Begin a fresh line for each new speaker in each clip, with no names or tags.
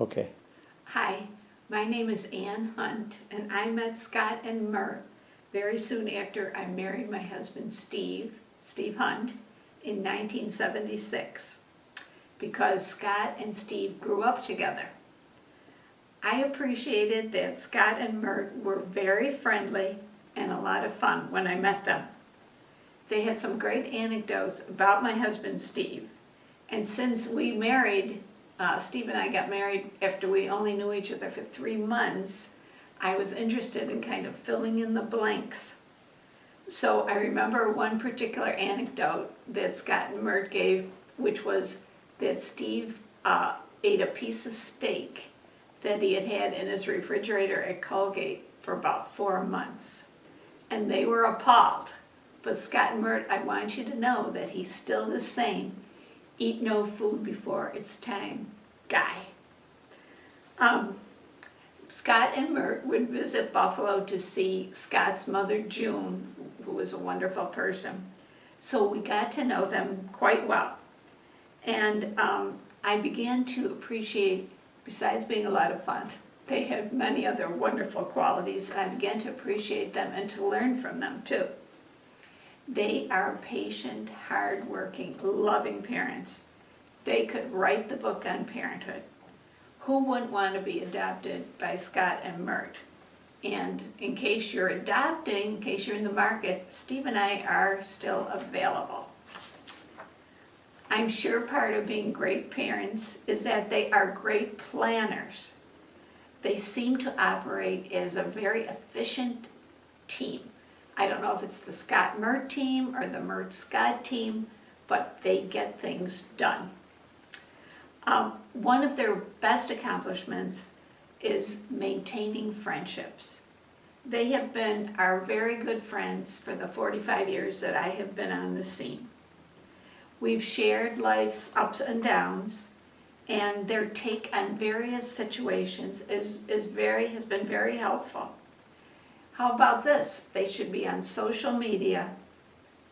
Okay.
Hi, my name is Ann Hunt, and I met Scott and Myrt very soon after I married my husband Steve Hunt, in 1976, because Scott and Steve grew up together. I appreciated that Scott and Myrt were very friendly and a lot of fun when I met them. They had some great anecdotes about my husband Steve, and since we married, Steve and I got married after we only knew each other for 3 months, I was interested in kind of filling in the blanks. So I remember one particular anecdote that Scott and Myrt gave, which was that Steve ate a piece of steak that he had had in his refrigerator at Colgate for about 4 months. And they were appalled. But Scott and Myrt, I want you to know that he's still the same eat no food before it's time guy. Scott and Myrt would visit Buffalo to see Scott's mother June, who was a wonderful person. So we got to know them quite well. And I began to appreciate, besides being a lot of fun, they had many other wonderful qualities, and I began to appreciate them and to learn from them too. They are patient, hardworking, loving parents. They could write the book on parenthood. Who wouldn't want to be adopted by Scott and Myrt? And in case you're adopting, in case you're in the market, Steve and I are still available. I'm sure part of being great parents is that they are great planners. They seem to operate as a very efficient team. I don't know if it's the Scott-Myrt team or the Myrt-Scott team, but they get things done. One of their best accomplishments is maintaining friendships. They have been our very good friends for the 45 years that I have been on the scene. We've shared life's ups and downs, and their take on various situations has been very helpful. How about this? They should be on social media,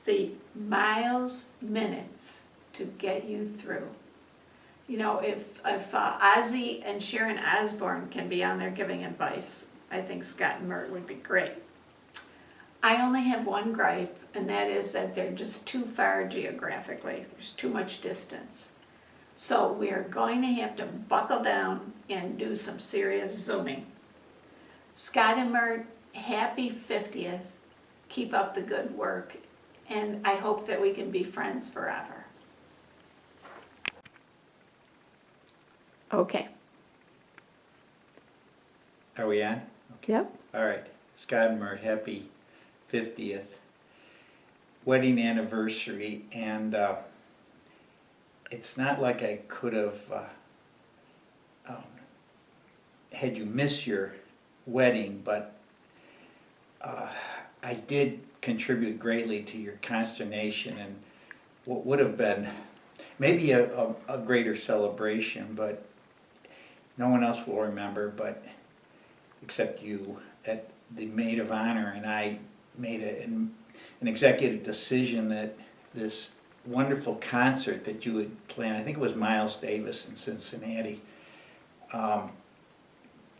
the miles, minutes to get you through. You know, if Ozzy and Sharon Osbourne can be on there giving advice, I think Scott and Myrt would be great. I only have one gripe, and that is that they're just too far geographically. There's too much distance. So we are going to have to buckle down and do some serious zooming. Scott and Myrt, happy 50th. Keep up the good work, and I hope that we can be friends forever. Okay.
Are we on?
Yep.
All right. Scott and Myrt, happy 50th wedding anniversary. And it's not like I could have had you miss your wedding, but I did contribute greatly to your consternation and what would have been maybe a greater celebration, but no one else will remember, but except you, that the maid of honor and I made an executive decision that this wonderful concert that you had planned, I think it was Miles Davis in Cincinnati,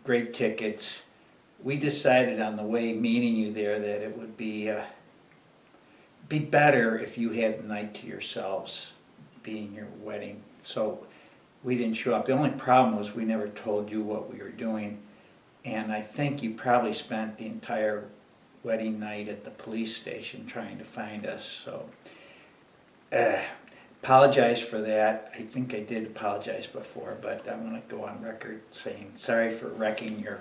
great tickets. We decided on the way meeting you there that it would be better if you had the night to yourselves, being your wedding. So we didn't show up. The only problem was we never told you what we were doing, and I think you probably spent the entire wedding night at the police station trying to find us. So apologize for that. I think I did apologize before, but I want to go on record saying sorry for wrecking your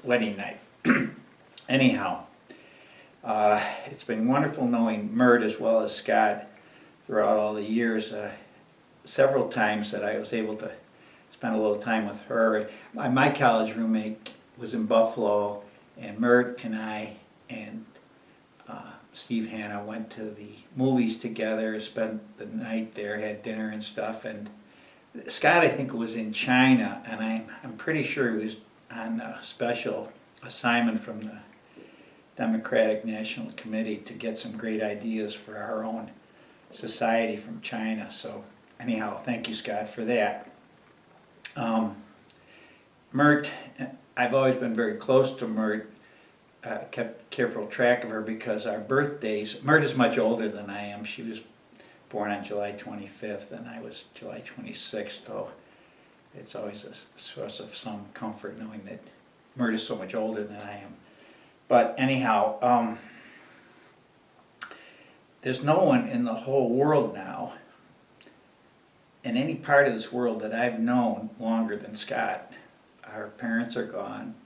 wedding night. Anyhow, it's been wonderful knowing Myrt as well as Scott throughout all the years. Several times that I was able to spend a little time with her. My college roommate was in Buffalo, and Myrt and I and Steve Hanna went to the movies together, spent the night there, had dinner and stuff. And Scott, I think, was in China, and I'm pretty sure he was on a special assignment from the Democratic National Committee to get some great ideas for our own society from China. So anyhow, thank you, Scott, for that. Myrt, I've always been very close to Myrt, kept careful track of her because our birthdays, Myrt is much older than I am. She was born on July 25th and I was July 26th, so it's always a source of some comfort knowing that Myrt is so much older than I am. But anyhow, there's no one in the whole world now, in any part of this world that I've known longer than Scott. Our parents are gone.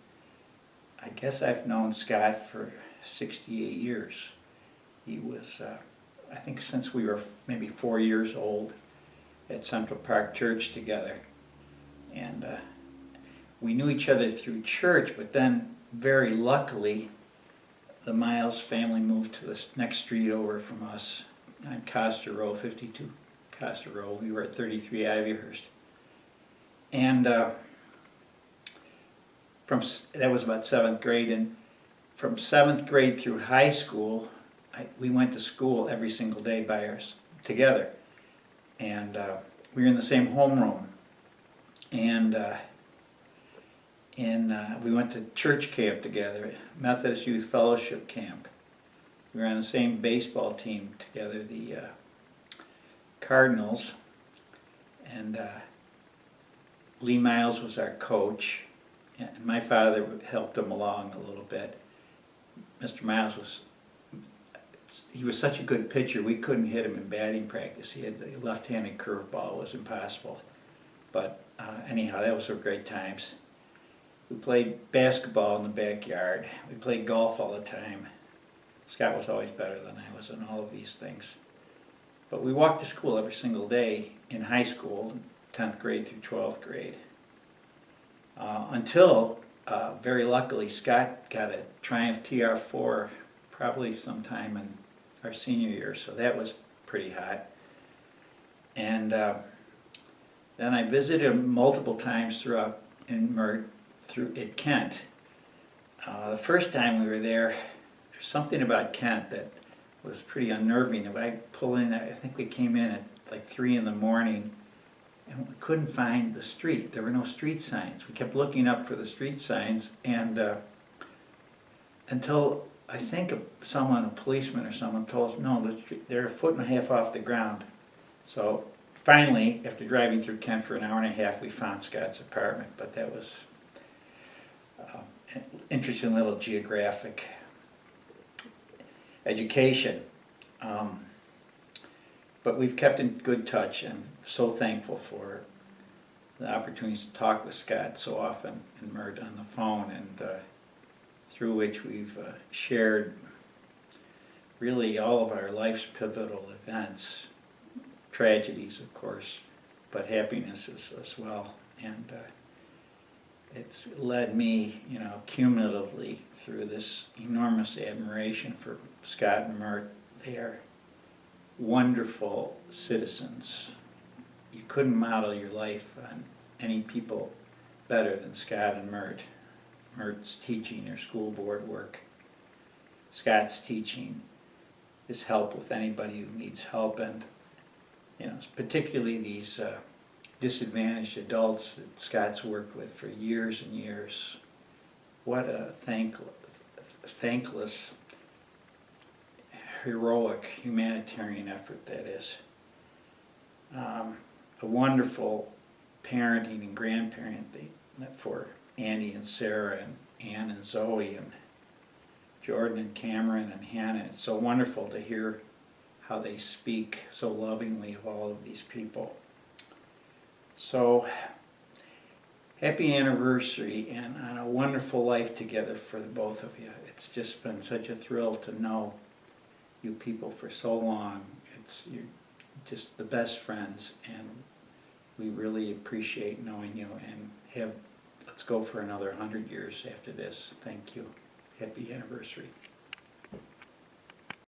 I guess I've known Scott for 68 years. He was, I think since we were maybe 4 years old at Central Park Church together. And we knew each other through church, but then very luckily the Miles family moved to the next street over from us on Coster Road, 52 Coster Road. We were at 33 Ivyhurst. And that was about 7th grade, and from 7th grade through high school, we went to school every single day together. And we were in the same homeroom. And we went to church camp together, Methodist Youth Fellowship Camp. We were on the same baseball team together, the Cardinals. And Lee Miles was our coach. And my father helped him along a little bit. Mr. Miles he was such a good pitcher, we couldn't hit him in batting practice. He had the left-handed curveball, it was impossible. But anyhow, that was some great times. We played basketball in the backyard. We played golf all the time. Scott was always better than I was in all of these things. But we walked to school every single day in high school, 10th grade through 12th grade. Until, very luckily, Scott got a Triumph TR4 probably sometime in our senior year, so that was pretty hot. And then I visited him multiple times throughout in Myrt, at Kent. The first time we were there's something about Kent that was pretty unnerving. If I pull in, I think we came in at like 3 in the morning, and we couldn't find the street. There were no street signs. We kept looking up for the street signs, and until I think a policeman or someone told us, no, they're a foot and a half off the ground. So finally, after driving through Kent for an hour and a half, we found Scott's apartment, but that was an interesting little geographic education. But we've kept in good touch. I'm so thankful for the opportunities to talk with Scott so often in Myrt on the phone, and through which we've shared really all of our life's pivotal events, tragedies of course, but happinesses as well. And it's led me, cumulatively through this enormous admiration for Scott and Myrt. They are wonderful citizens. You couldn't model your life on any people better than Scott and Myrt. Myrt's teaching, their school board work. Scott's teaching, his help with anybody who needs help, and particularly these disadvantaged adults that Scott's worked with for years and years. What a thankless, heroic humanitarian effort that is. A wonderful parenting and grandparenting for Andy and Sarah and Ann and Zoe and Jordan and Cameron and Hannah. It's so wonderful to hear how they speak so lovingly of all of these people. So, happy anniversary, and on a wonderful life together for the both of you. It's just been such a thrill to know you people for so long. You're just the best friends, and we really appreciate knowing you, and let's go for another 100 years after this. Thank you. Happy anniversary.